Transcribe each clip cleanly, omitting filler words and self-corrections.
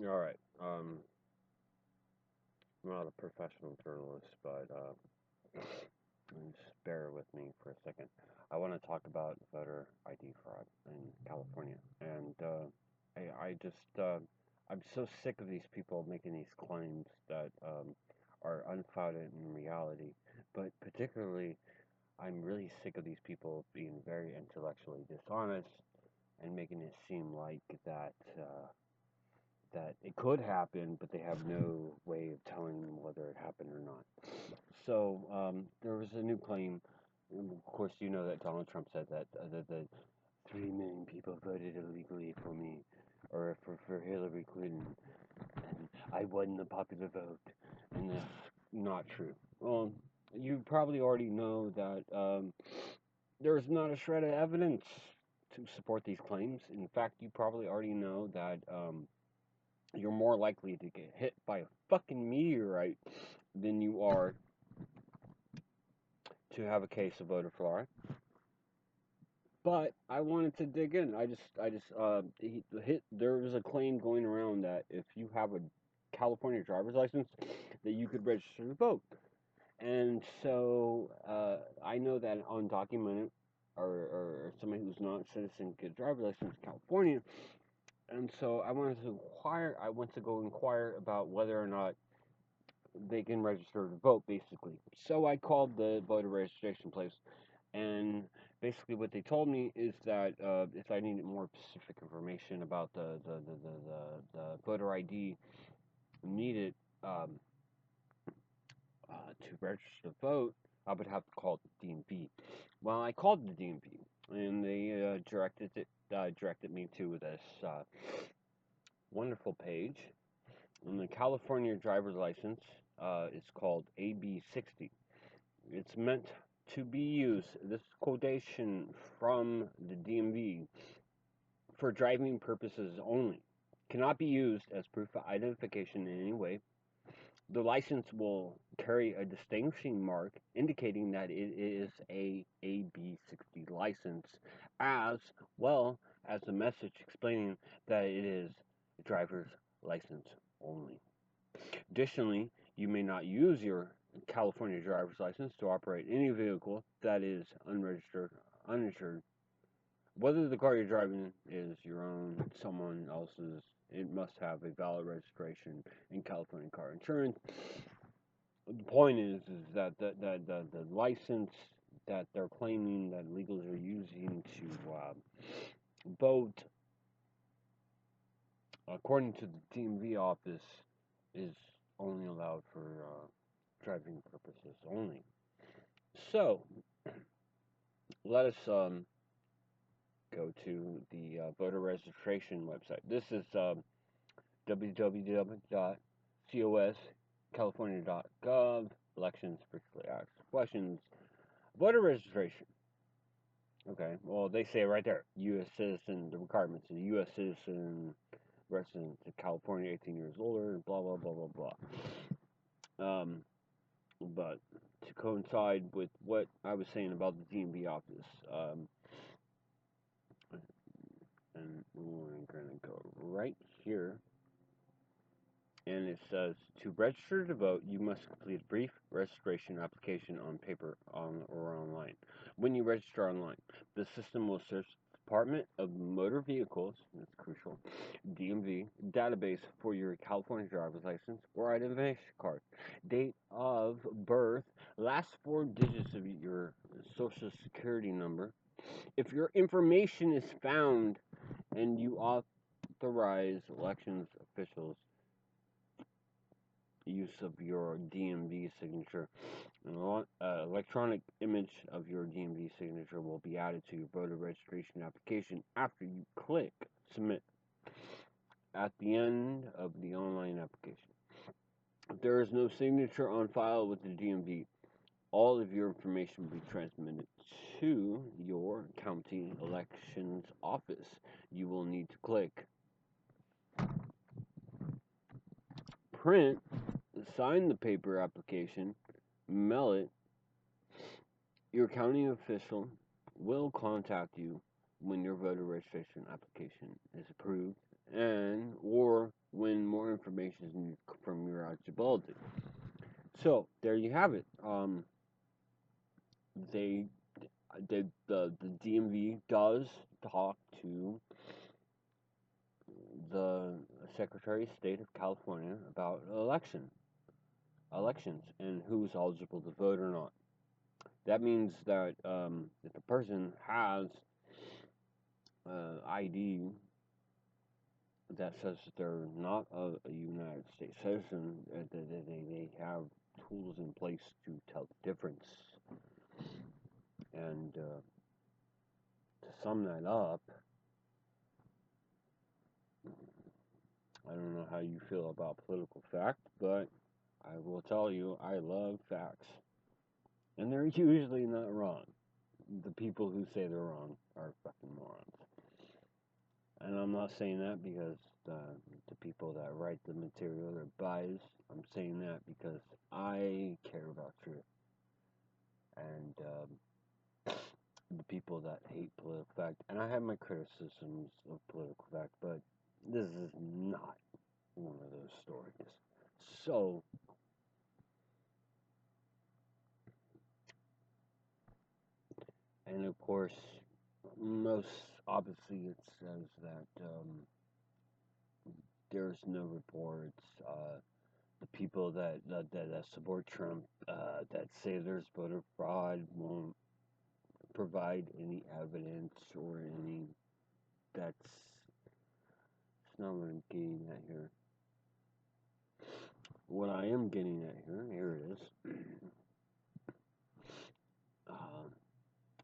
All right. I'm not a professional journalist, but just bear with me for a second. I want to talk about voter ID fraud in California, and I just I'm so sick of these people making these claims that are unfounded in reality. But particularly, I'm really sick of these people being very intellectually dishonest and making it seem like that it could happen, but they have no way of telling whether it happened or not. So there was a new claim. Of course, you know that Donald Trump said that 3 million people voted illegally for me, or for Hillary Clinton, and I won the popular vote, and that's not true. Well, you probably already know that there's not a shred of evidence to support these claims. In fact, you probably already know that you're more likely to get hit by a fucking meteorite than you are to have a case of voter fraud. But I wanted to dig in. There was a claim going around that if you have a California driver's license, that you could register to vote. And so I know that undocumented or somebody who's not a citizen get a driver's license in California. And so I wanted to inquire. I went to go inquire about whether or not they can register to vote, basically. So I called the voter registration place, and basically what they told me is that if I needed more specific information about the voter ID needed um, to register to vote, I would have to call the DMV. Well, I called the DMV, and they directed me to this wonderful page. And the California driver's license is called AB60. It's meant to be used, this quotation from the DMV, for driving purposes only. Cannot be used as proof of identification in any way. The license will carry a distinguishing mark indicating that it is a AB60 license, as well as a message explaining that it is a driver's license only. Additionally, you may not use your California driver's license to operate any vehicle that is unregistered, uninsured. Whether the car you're driving is your own, someone else's, it must have a valid registration in California car insurance. The point is that the license that they're claiming that illegals are using to vote, according to the DMV office, is only allowed for driving purposes only. So let us go to the voter registration website. This is www.coscalifornia.gov. Elections, frequently asked questions. Voter registration. Okay, well, they say right there, U.S. citizen, the requirements of the U.S. citizen, resident of California, 18 years older, blah, blah, blah, blah, blah. But to coincide with what I was saying about the DMV office, and we're going to go right here, and it says to register to vote, you must complete a brief registration application on paper or online. When you register online, the system will search the Department of Motor Vehicles, that's crucial, DMV, database for your California driver's license or identification card, date of birth, last 4 digits of your social security number. If your information is found and you authorize elections officials use of your DMV signature, an electronic image of your DMV signature will be added to your voter registration application after you click submit at the end of the online application. If there is no signature on file with the DMV, all of your information will be transmitted to your county elections office. You will need to click print, sign the paper application, mail it. Your county official will contact you when your voter registration application is approved and or when information from your eligibility. So there you have it. They, the DMV does talk to the Secretary of State of California about elections and who's eligible to vote or not. That means that if a person has ID that says that they're not a United States citizen, they have tools in place to tell the difference. And to sum that up, I don't know how you feel about political fact, but I will tell you I love facts. And they're usually not wrong. The people who say they're wrong are fucking morons. And I'm not saying that because the people that write the material are biased. I'm saying that because I care about truth. And the people that hate political fact, and I have my criticisms of political fact, but this is not one of those stories. So, and of course, most obviously it says that there's no reports. The people that support Trump that say there's voter fraud won't provide any evidence or any. That's not what I'm getting at here. What I am getting at here it is.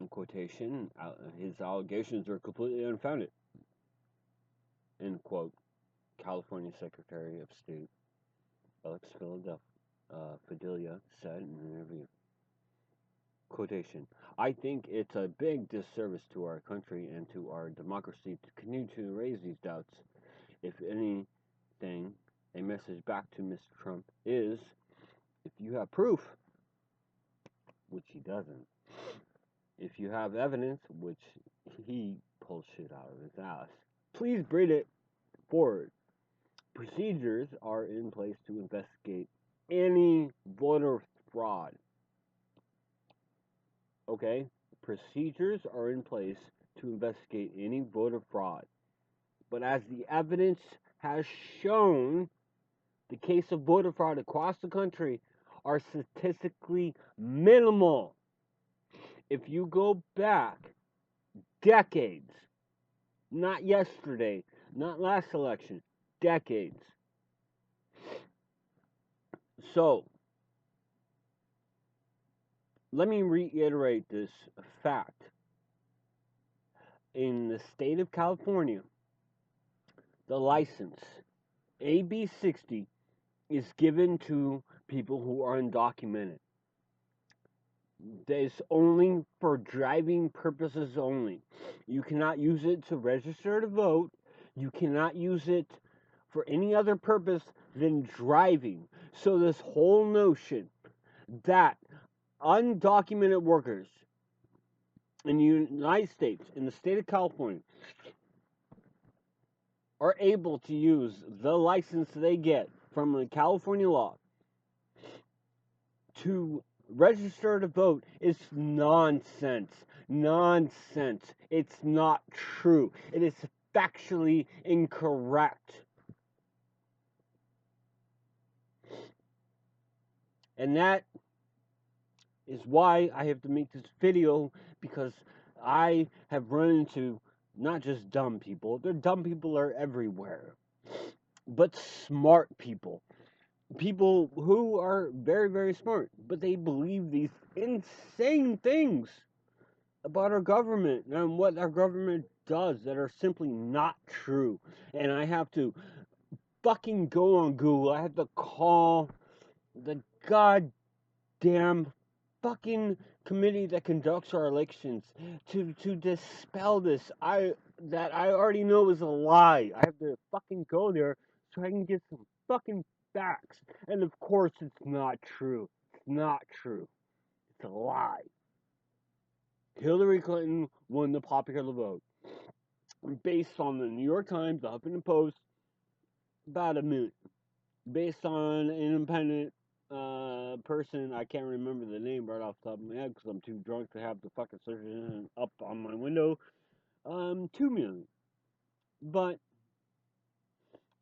In quotation, his allegations are completely unfounded. End quote. California Secretary of State Alex Fidelia said in an interview. Quotation, I think it's a big disservice to our country and to our democracy to continue to raise these doubts. If anything, a message back to Mr. Trump is, if you have proof, which he doesn't, if you have evidence, which he pulls shit out of his ass, please bring it forward. Procedures are in place to investigate any voter fraud. Okay? Procedures are in place to investigate any voter fraud. But as the evidence has shown, the case of voter fraud across the country are statistically minimal. If you go back decades, not yesterday, not last election, decades. So, let me reiterate this fact. In the state of California, the license AB 60 is given to people who are undocumented. It's only for driving purposes only. You cannot use it to register to vote. You cannot use it for any other purpose than driving. So this whole notion that undocumented workers in the United States, in the state of California, are able to use the license they get from the California law to register to vote is nonsense. Nonsense. It's not true. It is factually incorrect. And that is why I have to make this video, because I have run into not just dumb people. The dumb people are everywhere. But smart people. People who are very, very smart. But they believe these insane things about our government and what our government does that are simply not true. And I have to fucking go on Google. I have to call the goddamn fucking committee that conducts our elections to dispel this. That I already know is a lie. I have to fucking go there so I can get some fucking facts. And of course it's not true. It's not true. It's a lie. Hillary Clinton won the popular vote based on the New York Times, the Huffington Post, about a minute. based on an independent person. I can't remember the name right off the top of my head because I'm too drunk to have the fucking search engine up on my window. 2 million. But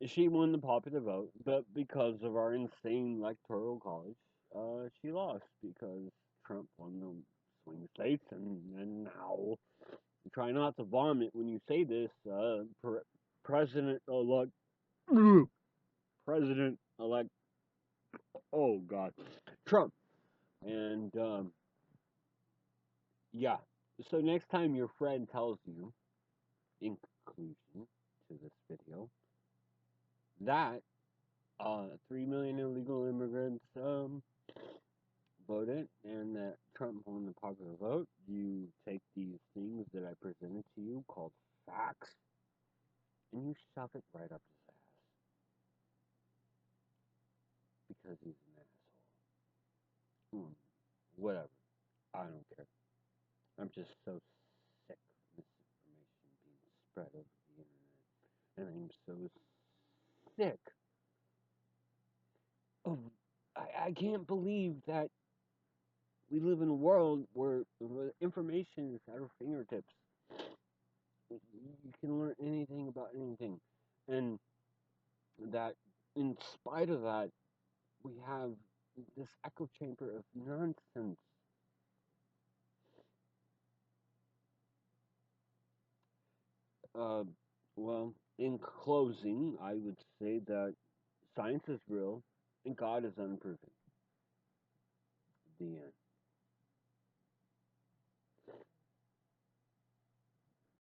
she won the popular vote, but because of our insane electoral college, she lost because Trump won the swing states, and now try not to vomit when you say this. President elect, President elect. Oh God, Trump, and yeah. So next time your friend tells you, in conclusion to this video, that 3 million illegal immigrants voted and that Trump won the popular vote, you take these things that I presented to you called facts and you shove it right up his ass because he's an asshole. Whatever. I don't care. I'm just so sick of misinformation being spread over the internet. And I'm so sick of. I can't believe that we live in a world where the information is at our fingertips. You can learn anything about anything. And that, in spite of that, we have this echo chamber of nonsense. Uh, well, in closing, I would say that science is real and God is unproven. The end.